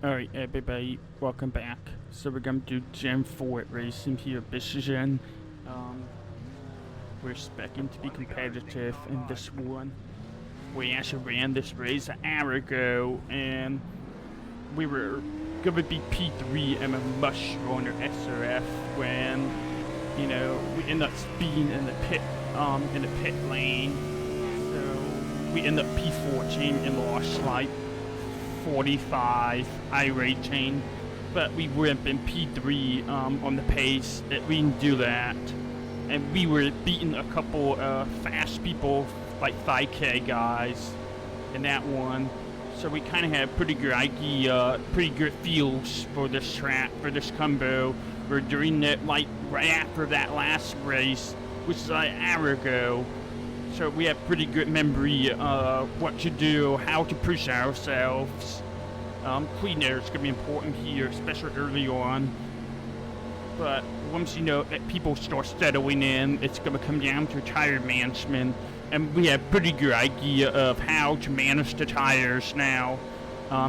Alright everybody, welcome back. So we're gonna do Gen 4 racing here, Michigan. We're expecting to be competitive in this one. We actually ran this race an hour ago and we were gonna be P3 and a much stronger SRF when, we ended up speeding in the pit lane. So we ended up P14 and lost like 45 iRacing, but we would have been P3 on the pace. We didn't do that, and we were beating a couple fast people like 5K guys in that one. So we kind of had a pretty good idea, pretty good feels for this track, for this combo. We're doing it like right after that last race, which is like an hour ago. So we have pretty good memory what to do, how to push ourselves. Clean air is going to be important here, especially early on. But once you know that people start settling in, it's going to come down to tire management. And we have a pretty good idea of how to manage the tires now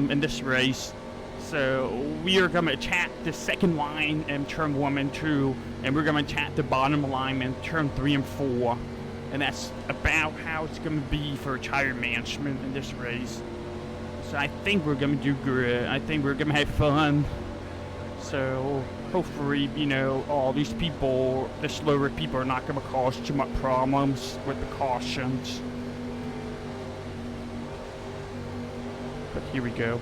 in this race. So we are going to attack the second line in turn 1 and 2, and we're going to attack the bottom line in turn 3 and 4. And that's about how it's going to be for tire management in this race. So I think we're going to do good. I think we're going to have fun. So hopefully, all these people, the slower people, are not going to cause too much problems with the cautions. But here we go.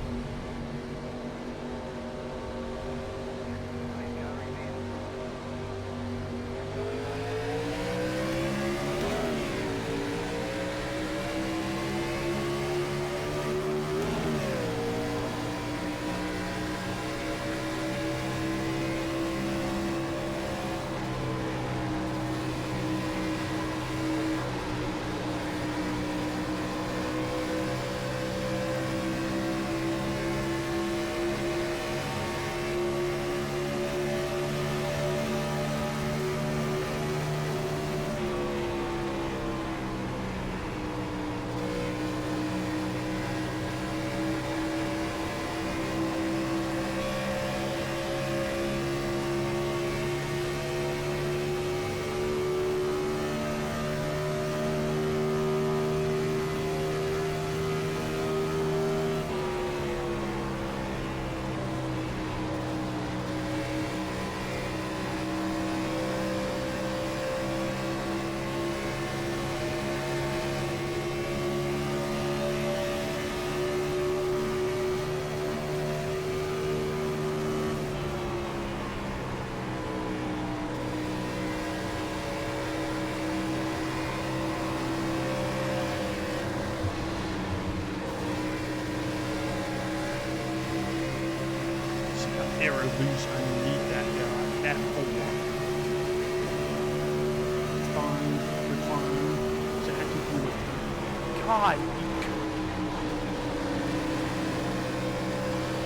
Arrow loose underneath that F4. It's fine, we're fine. So I can do it. God,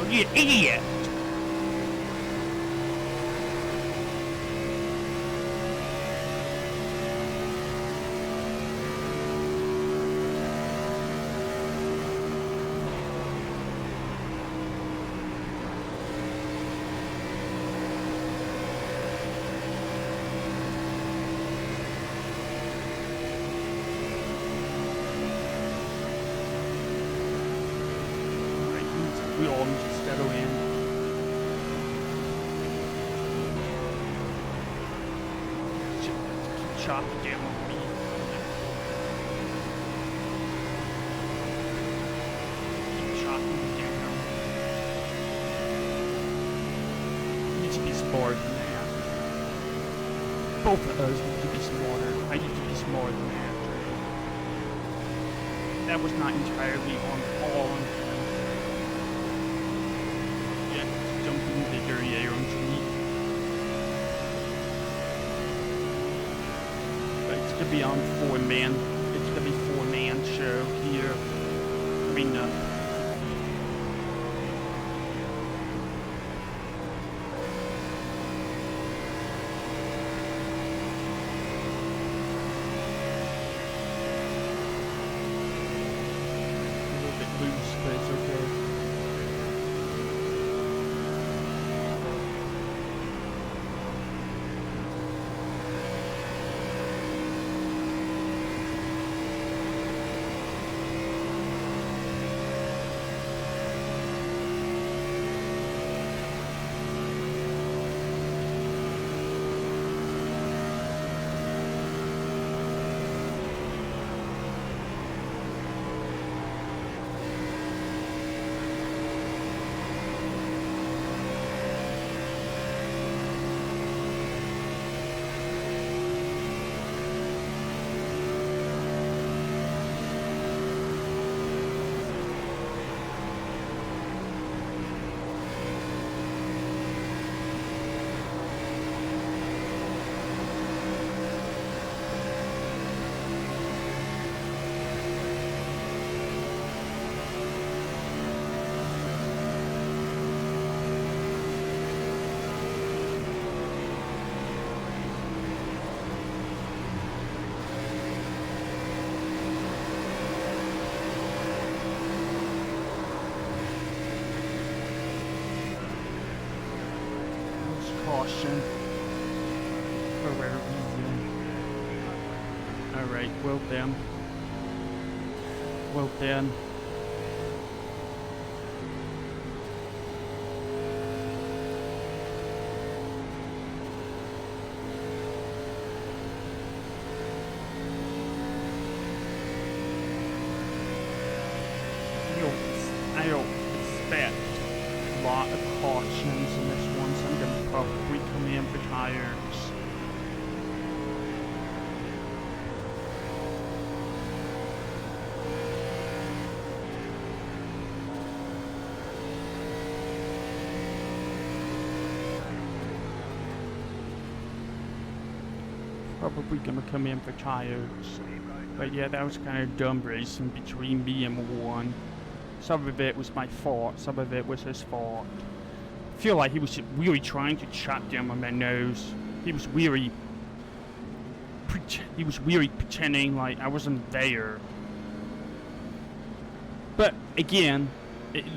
oh, you idiot! We all need to settle in. Keep chopping down on me. Keep chopping down. You need to be smarter than that. Both of us need to be smarter. I need to be smarter than that. That was not entirely all on him. Jumping the dirty air onto me. But it's gonna be on 4-man. It's gonna be 4-man show here. Coming up. A little bit loose, but it's okay. caution for whatever reason. Alright, well then. Well then. I don't expect a lot of cautions in this one, so I'm gonna probably come in for tires. Probably gonna come in for tires. But yeah, that was kind of dumb racing between me and one. Some of it was my fault, some of it was his fault. I feel like he was really trying to chop down on my nose. He was really pretending like I wasn't there. But again,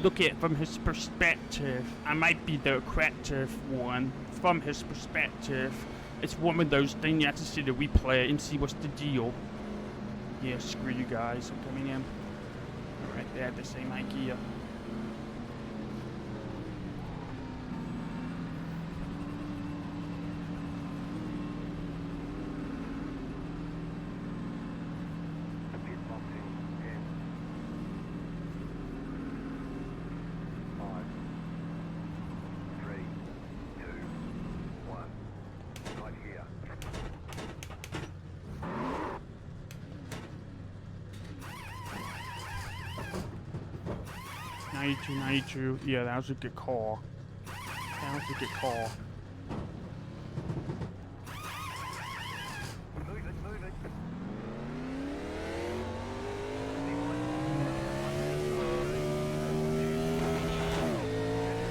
look at it from his perspective. I might be the corrective one. From his perspective, it's one of those things you have to see the replay and see what's the deal. Yeah, screw you guys, I'm coming in. Alright, they had the same idea. '92. Yeah, that was a good call. That was a good call.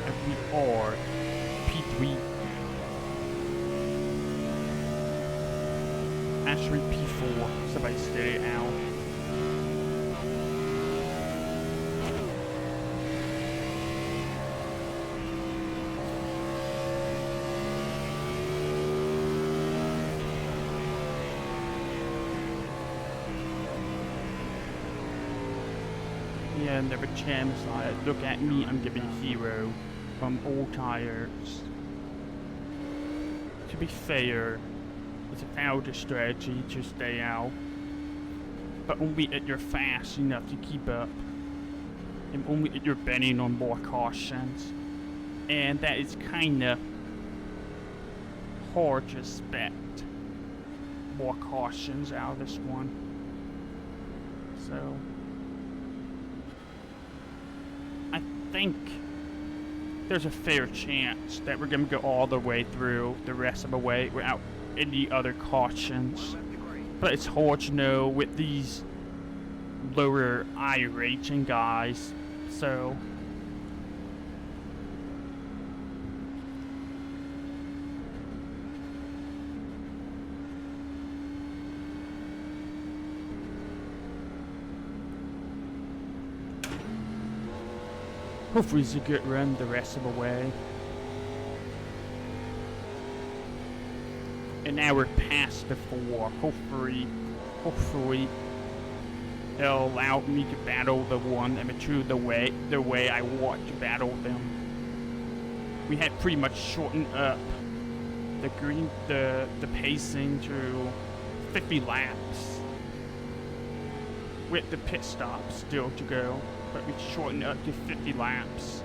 And we are P3. Actually P4. Somebody stay out. Yeah, never chance. Look at me, I'm giving hero from all tires. To be fair, it's a failed strategy to stay out, but only if you're fast enough to keep up, and only if you're betting on more cautions, and that is kinda hard to expect more cautions out of this one. So I think there's a fair chance that we're gonna go all the way through the rest of the way without any other cautions. But it's hard to know with these lower iRacing guys, so hopefully it's a good run the rest of the way. And now we're past the 4. Hopefully it'll allow me to battle the 1 and mature the way I want to battle them. We had pretty much shortened up the pacing to 50 laps with the pit stop still to go. But we shortened up to 50 laps.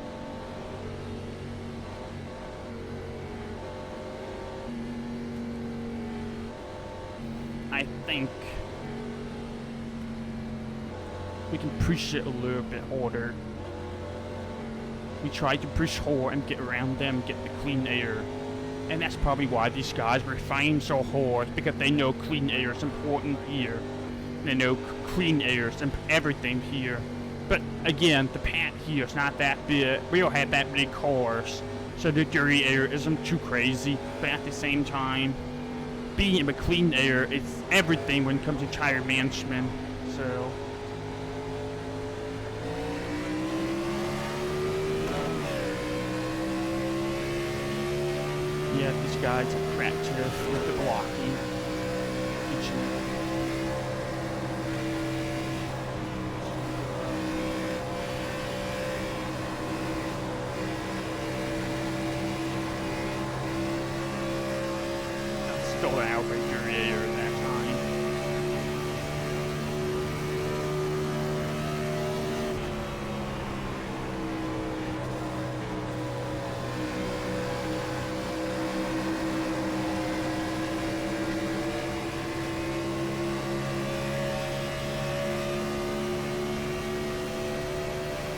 I think we can push it a little bit harder. We tried to push hard and get around them, get the clean air. And that's probably why these guys were fighting so hard, because they know clean air is important here. They know clean air is everything here. But again, the pad here is not that big. We don't have that many cars, so the dirty air isn't too crazy. But at the same time, being in the clean air is everything when it comes to tire management. So Yeah, these guys are creative with the blocking. Stole out by your ear that time.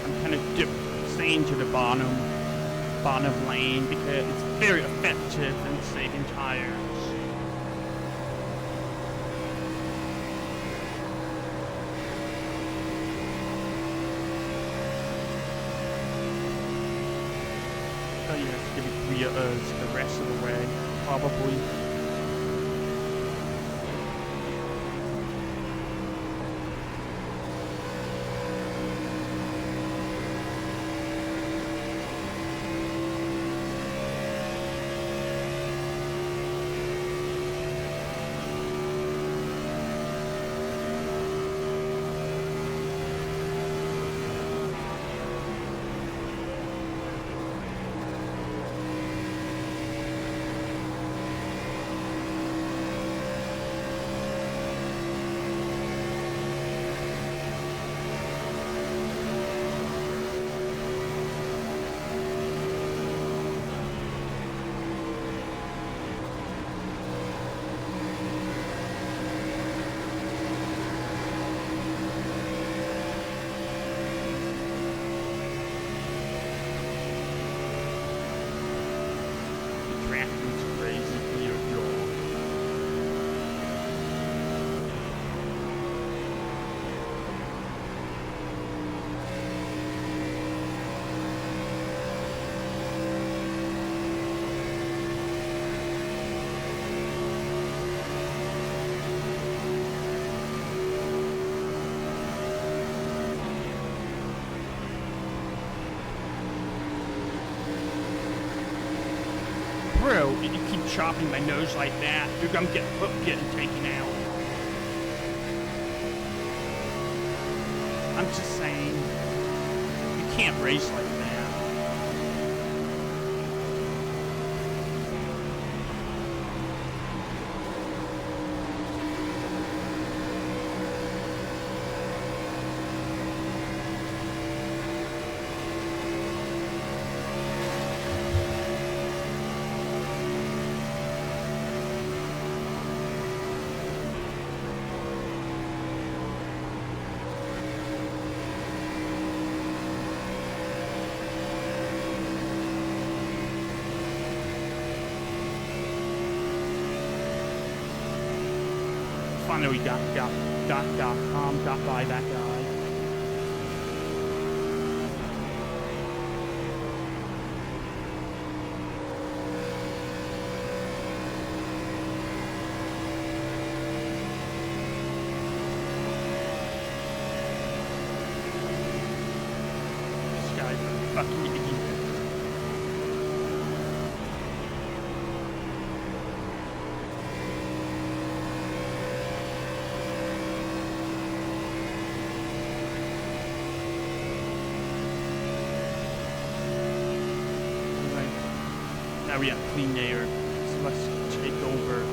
I'm kind of staying to the bottom lane because it's very effective in saving tires. Oh, you have to give it 3 of us the rest of the way, probably. Bro, you keep chopping my nose like that, you're gonna get getting taken out. I'm just saying, you can't race like that. Finally got by that guy. This guy's a fucking idiot. Now we have clean air, so let's take over.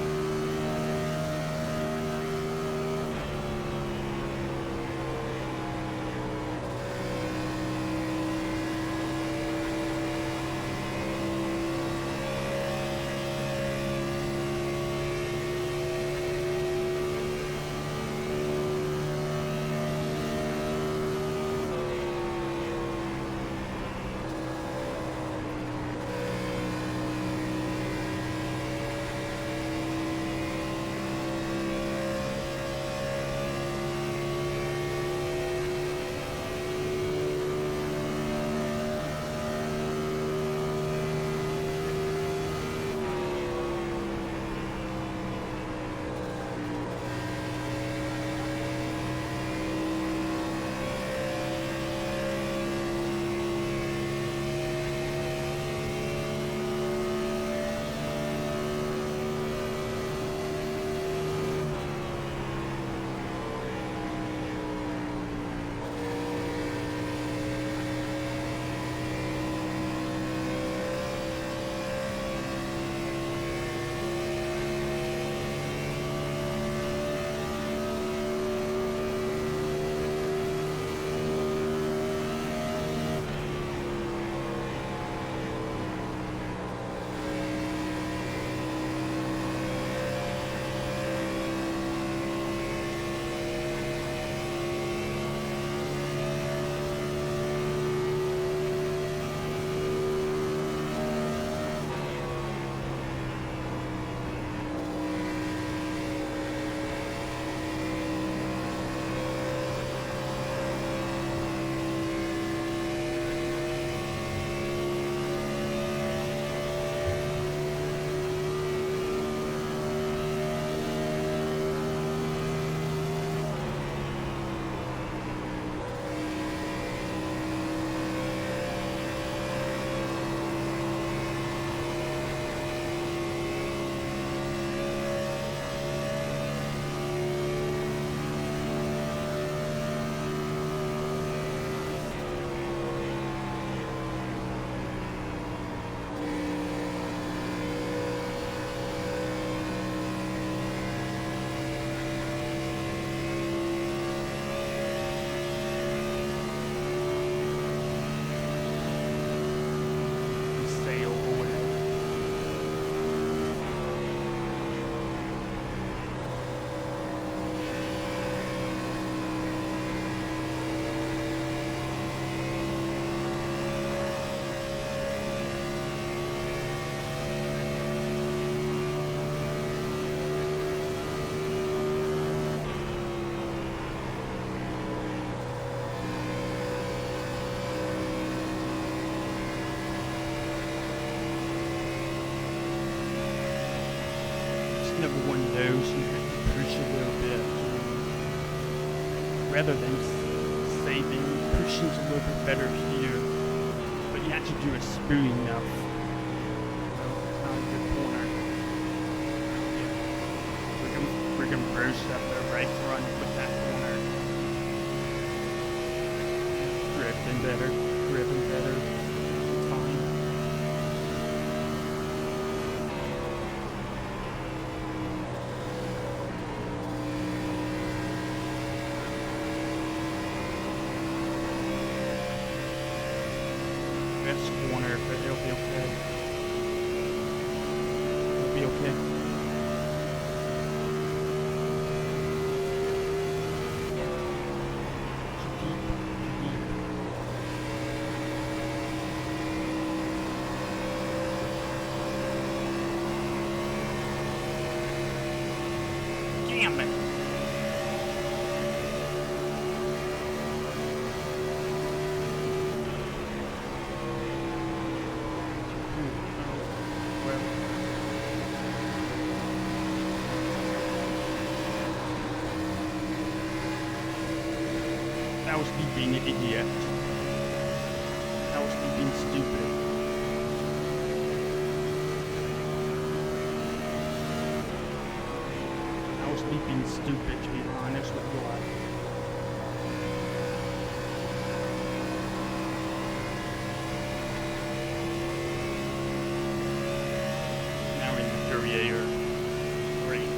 close and have to push a little bit. Rather than saving, pushing's a little bit better here. But you have to do a smooth enough. Not a good corner. Yeah. We're gonna burst up the right front with that corner. Drifting better. It's fine. Best corner, but it'll be okay. It'll be okay. Damn it. That was me being an idiot. That was me being stupid. That was me being stupid, to be honest with you. Now in the Courier. Great.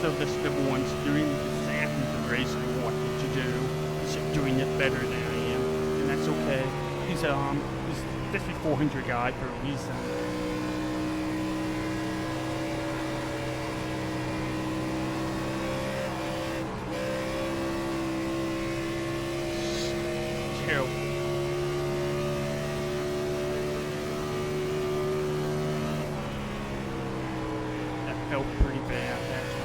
So this number one's doing exactly the race I wanted to do. He's doing it better than I am, and that's okay. He's 5400 guy for a reason. Terrible. That felt pretty bad that time.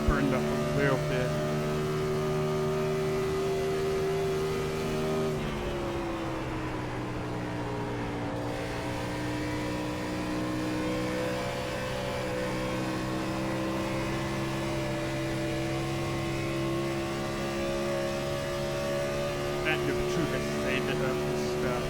Burned up a little bit. That number two has saved it up and stuff.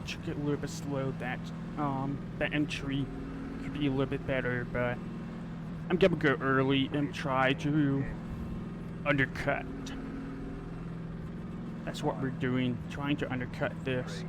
took it a little bit slow. That entry could be a little bit better, but I'm gonna go early and try to undercut. That's what we're doing, trying to undercut this.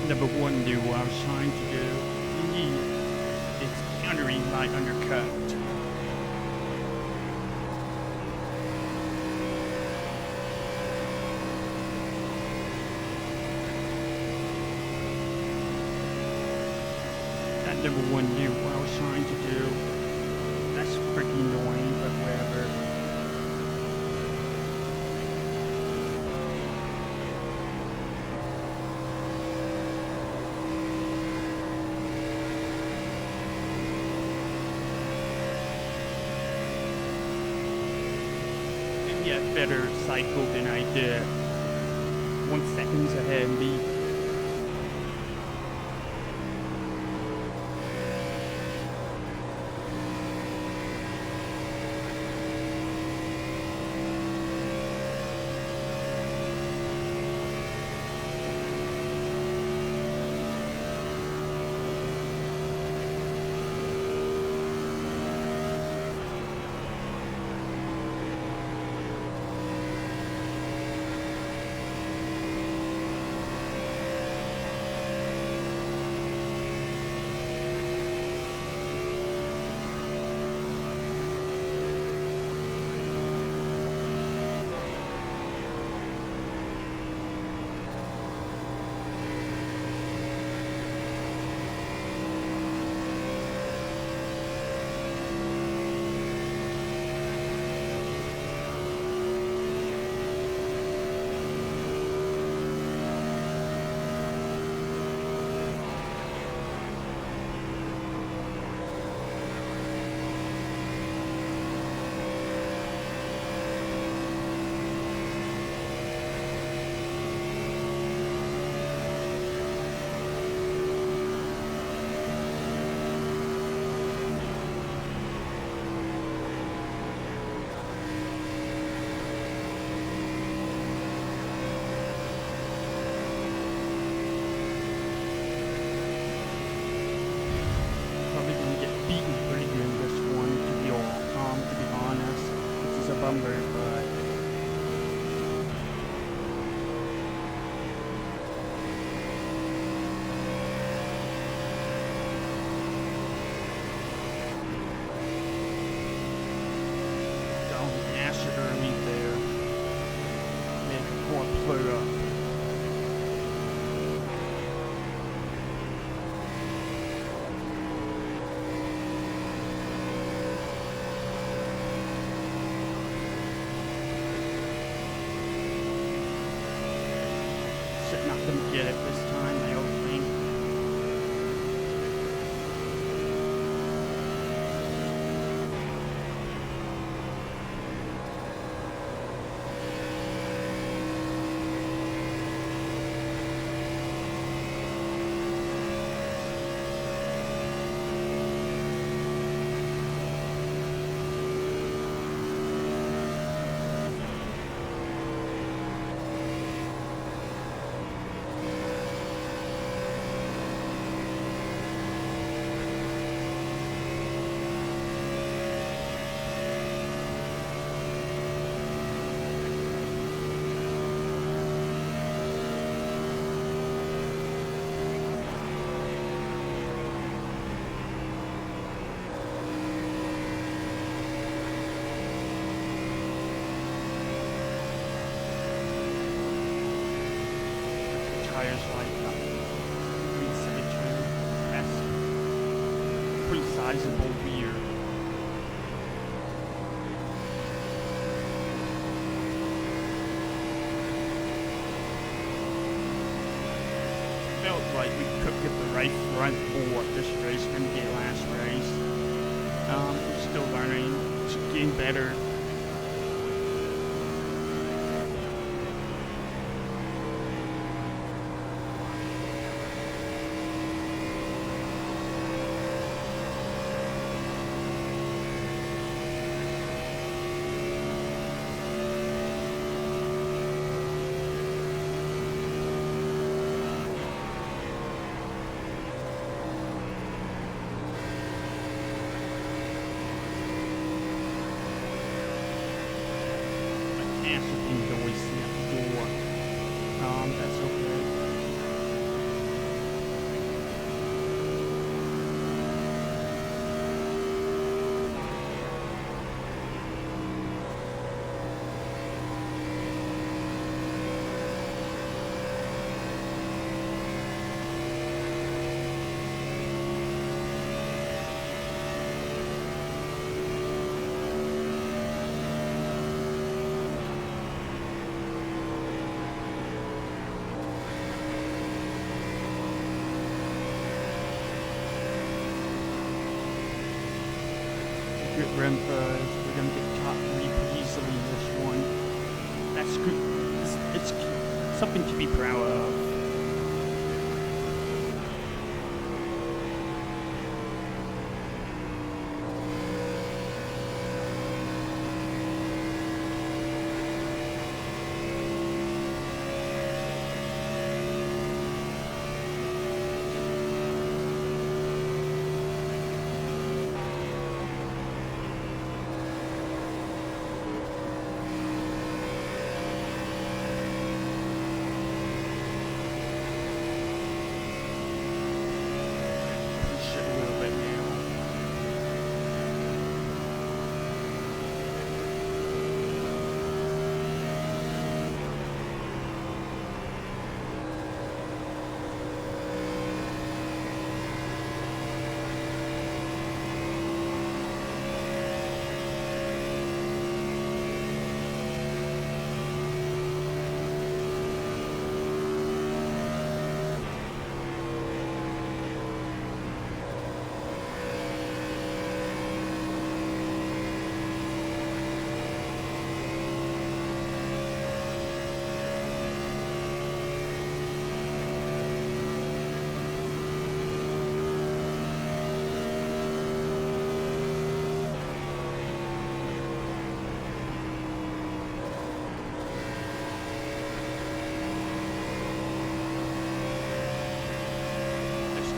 Number one do what I was trying to do. It's countering my undercut. That number one knew what I was trying to do. That's freaking annoying, but whatever. Better cycle than I did. 1 second ahead of me. But don't ash it early there. Make a poor play up. sizable rear. Felt like we could get the right front for this race than the last race. We're still learning, it's getting better. That's okay. Good run for us. We're gonna get top 3 pretty easily in this one. That's good. It's something to be proud of.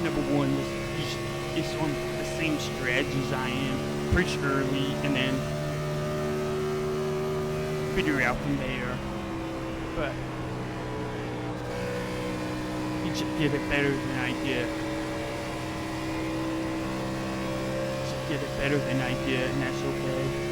Number one is on the same strategies I am, pretty early, and then figure out from there. But he just did it better than I did. Just did it better than I did, and that's okay.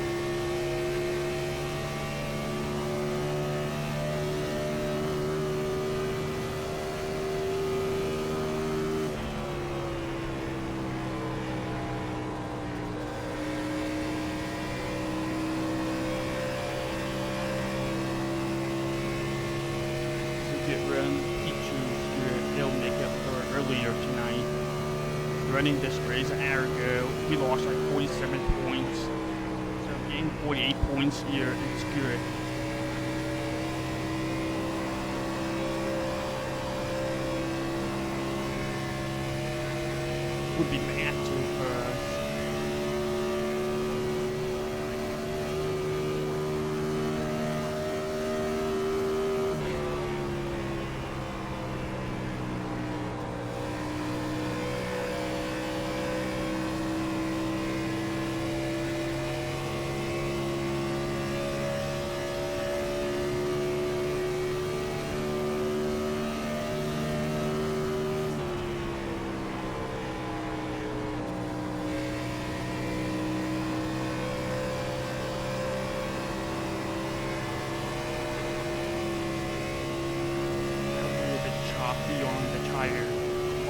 Run features he'll make up for earlier tonight. Running this race an hour ago, we lost like 47 points. So getting 48 points here is good. Would be massive for us.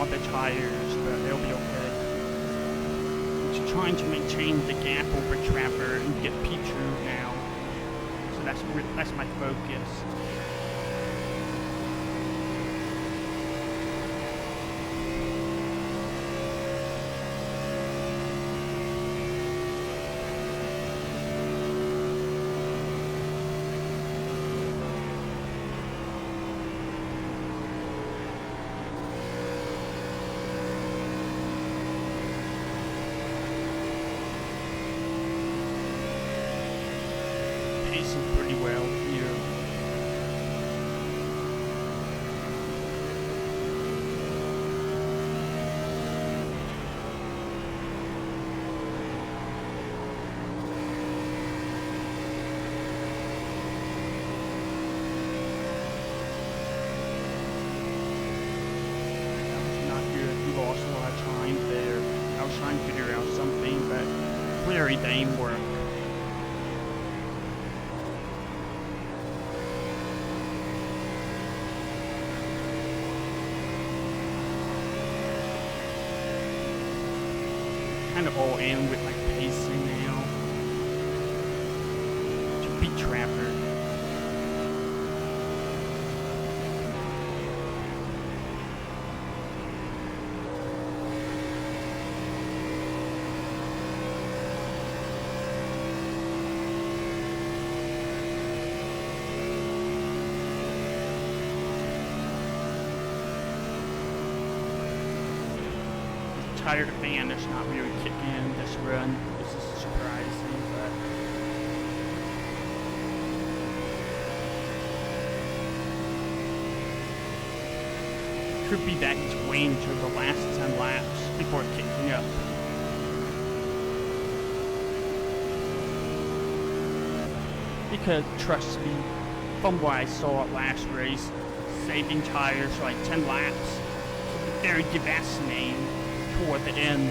On the tires, but they'll be okay. actually trying to maintain the gap over Trevor and get P2 now. So that's my focus. Pacing pretty well here. That was not good. We lost a lot of time there. I was trying to figure out something, but clearly that didn't work. Kind of all in with like pacing now to beat Trapper. Tire fan is not really kicking in this run. This is surprising, but it could be that he's waiting to the last 10 laps before kicking up. Because trust me, from what I saw at last race, saving tires for like 10 laps could be very devastating toward the end,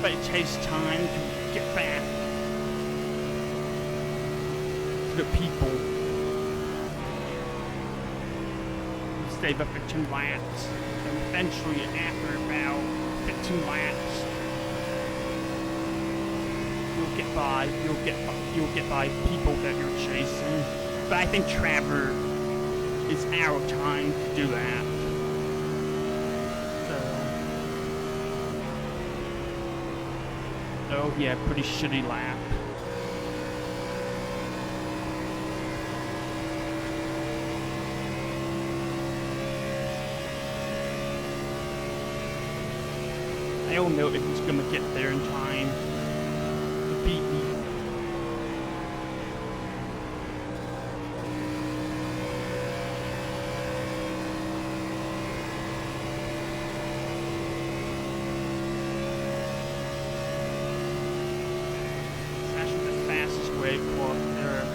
but it takes time to get back to the people who save up for 10 laps, and eventually after about 15 laps you'll get by people that you're chasing. But I think Trevor is out of time to do that. Oh yeah, pretty shitty lap. I don't know if he's gonna get there in time to beat me.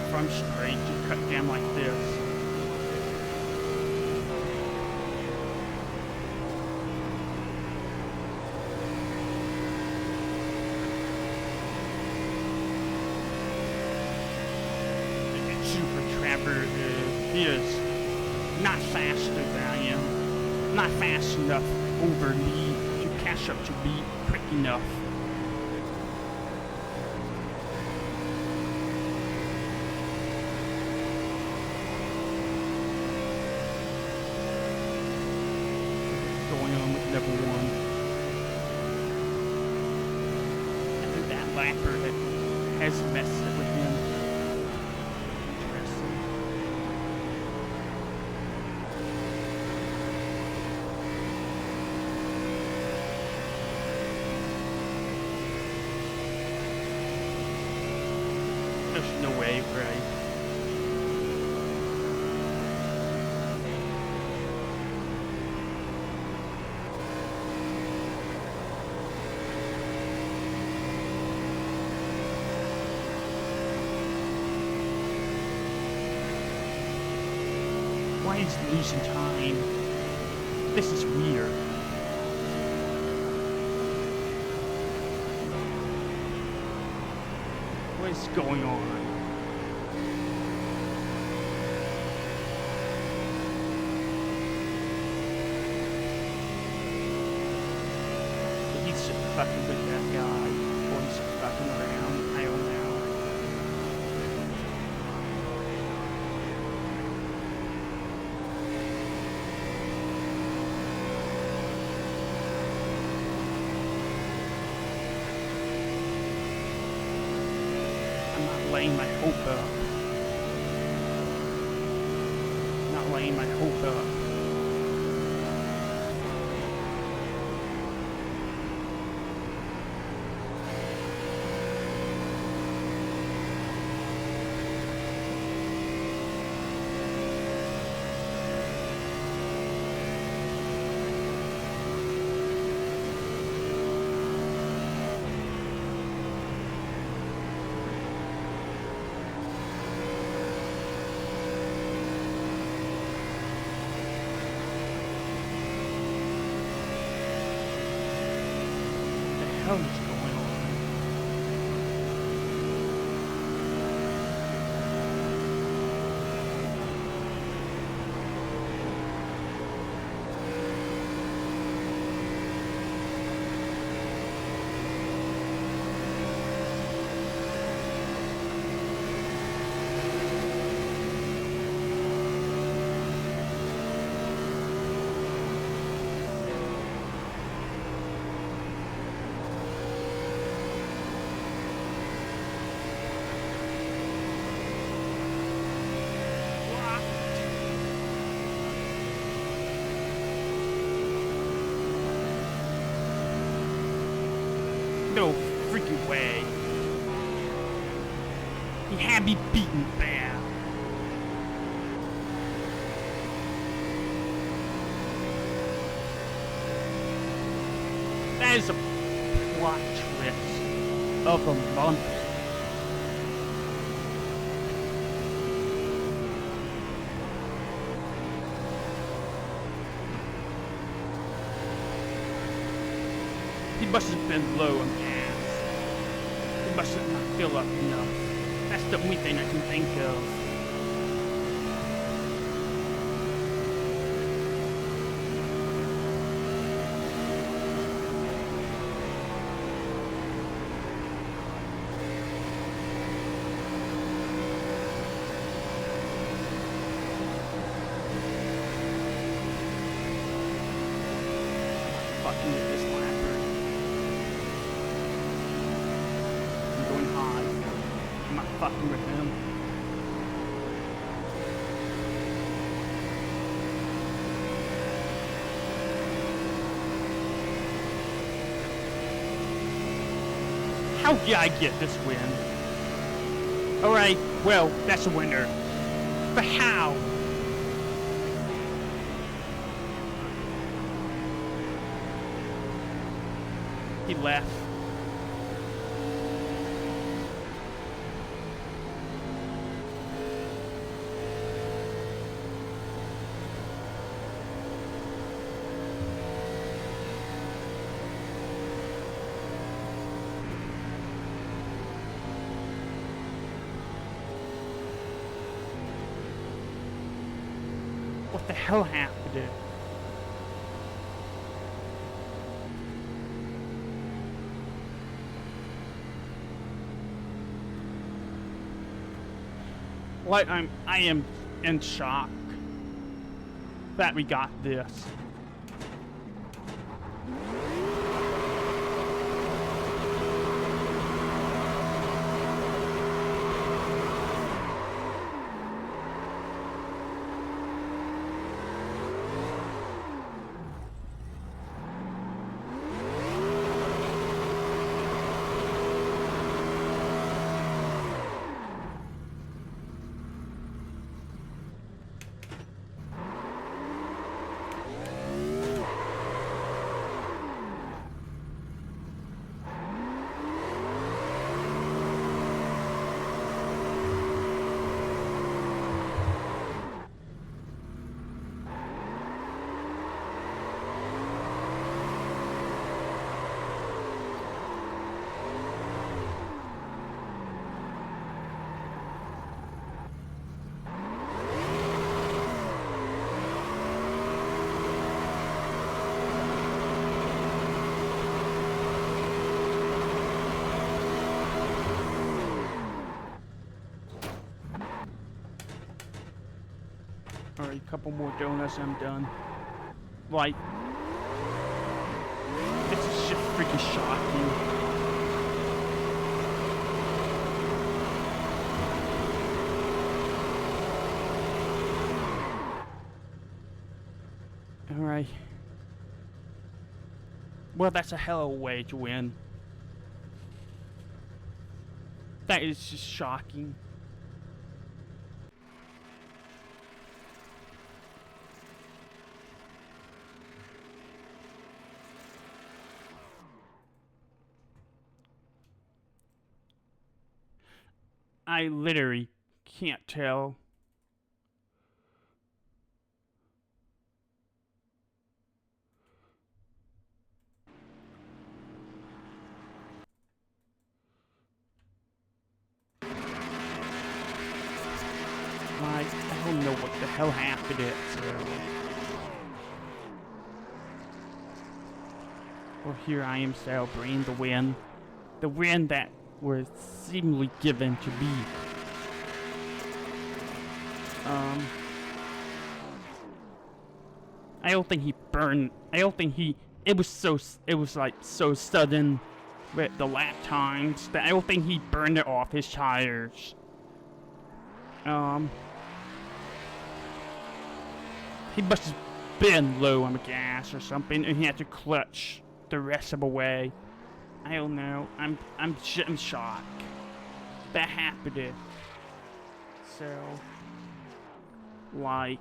Front straight to cut down like this. The Super Trapper is not faster than I am. Not fast enough over me to catch up to me quick enough. Number one. I think that lapper has messed it with him. Interesting. There's no way, right? Why is he losing time? This is weird. What is going on? fucking with that guy. Or he's fucking around. I don't know. I'm not laying my hope up. Not laying my hope up. What the hell is going on? No freaking way. He had me beaten bad. That is a plot twist of the month. He must have been low on gas. He must have not filled up enough. That's the only thing I can think of. Fucking with this lapper. I'm going high. I'm not fucking with him. How did I get this win? Alright, well, that's a winner. But how? He left. What the hell happened? Like I am in shock that we got this. Alright, a couple more donuts, I'm done. Like, this is just freaking shocking. Alright. Well, that's a hell of a way to win. That is just shocking. I literally can't tell. I don't know what the hell happened it, so. Well, here I am celebrating the win. The win that was seemingly given to me. I don't think he burned. I don't think he. It was like so sudden with the lap times that I don't think he burned it off his tires. He must have been low on the gas or something, and he had to clutch the rest of the way. I don't know. I'm shocked. That happened. So, like,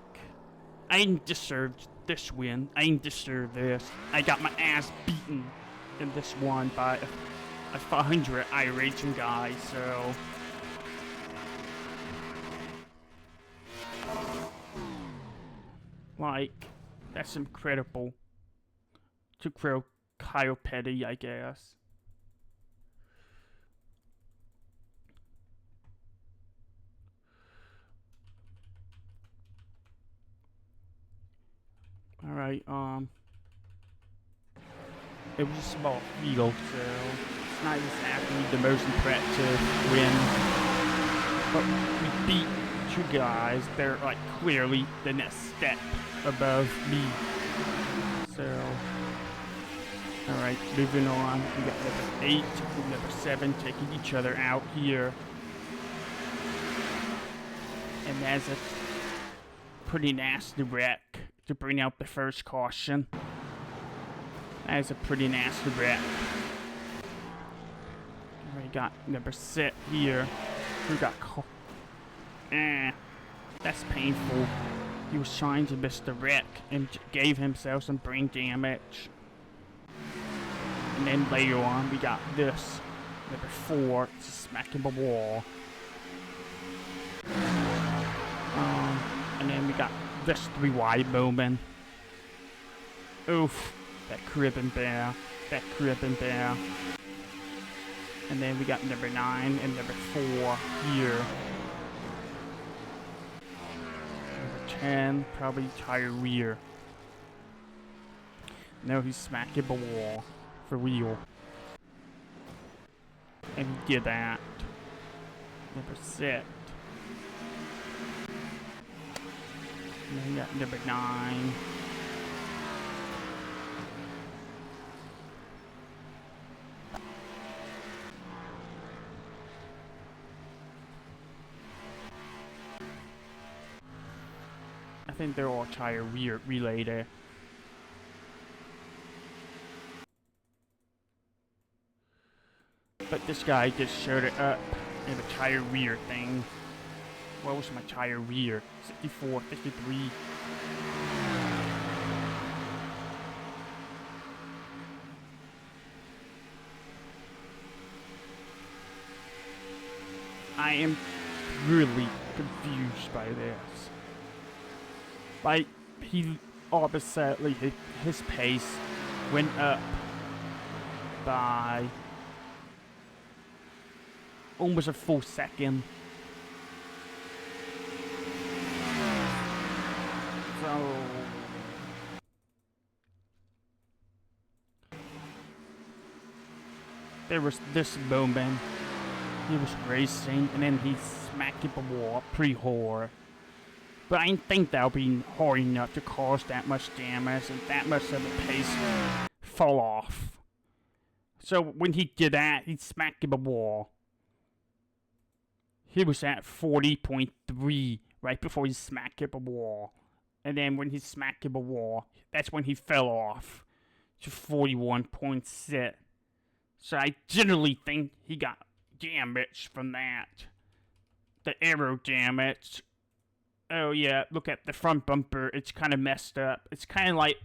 I didn't deserve this win. I didn't deserve this. I got my ass beaten in this one by a 500 iRacing guy. So. Like, that's incredible. To throw Kyle Petty, I guess. Alright, it was a small field, so it's not exactly the most impressive win. But we beat two guys. They're, like, clearly the next step above me. So, alright, moving on. We got number 8 and number 7 taking each other out here. And that's a pretty nasty wreck to bring out the first caution. That is a pretty nasty wreck. We got number 6 here. We got that's painful. He was trying to miss the wreck and gave himself some brain damage. And then later on, we got this. Number 4, smacking the wall. And then we got this 3 wide moment. Oof. That cribbing bear. That cribbing bear. And then we got number 9 and number 4 here. Number 10, probably tire rear. No, he's smacking the wall. For real. And he did that. Number 6. And then we got number 9. I think they're all tire related. But this guy just showed it up in the tire rear thing. What was my tire rear? 64, 53. I am really confused by this. Like, he obviously, his pace went up by almost a full second. So there was this moment. He was racing and then he smacked the wall pretty hard. But I didn't think that would be hard enough to cause that much damage and that much of the pace fall off. So when he did that, he smacked the wall. He was at 40.3 right before he smacked the wall. And then when he smacked the wall, that's when he fell off to 41.6. So I generally think he got damage from that. The aero damage. Oh yeah, look at the front bumper. It's kind of messed up. It's kind of like,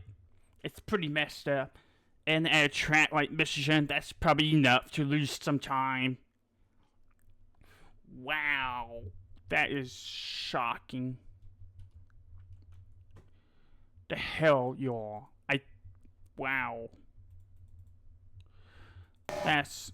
it's pretty messed up. And at a track like Michigan, that's probably enough to lose some time. Wow, that is shocking. The hell, y'all. Wow. That's...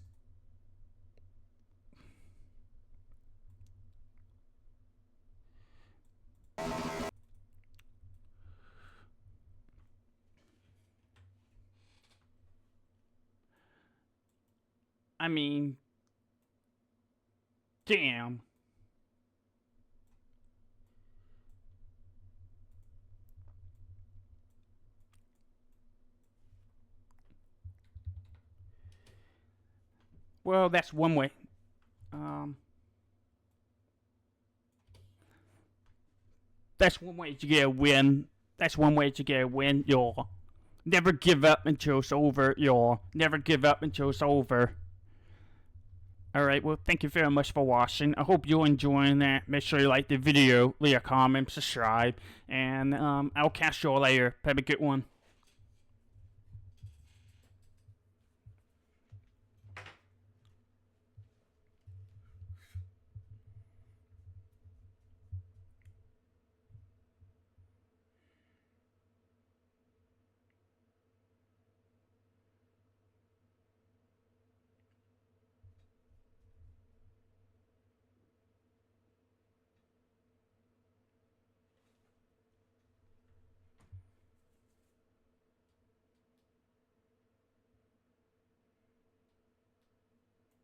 I mean... Damn. Well, that's one way. That's one way to get a win. That's one way to get a win, y'all. Never give up until it's over, y'all. Never give up until it's over. Alright, well, thank you very much for watching. I hope you're enjoying that. Make sure you like the video, leave a comment, subscribe, and I'll catch you all later. Have a good one.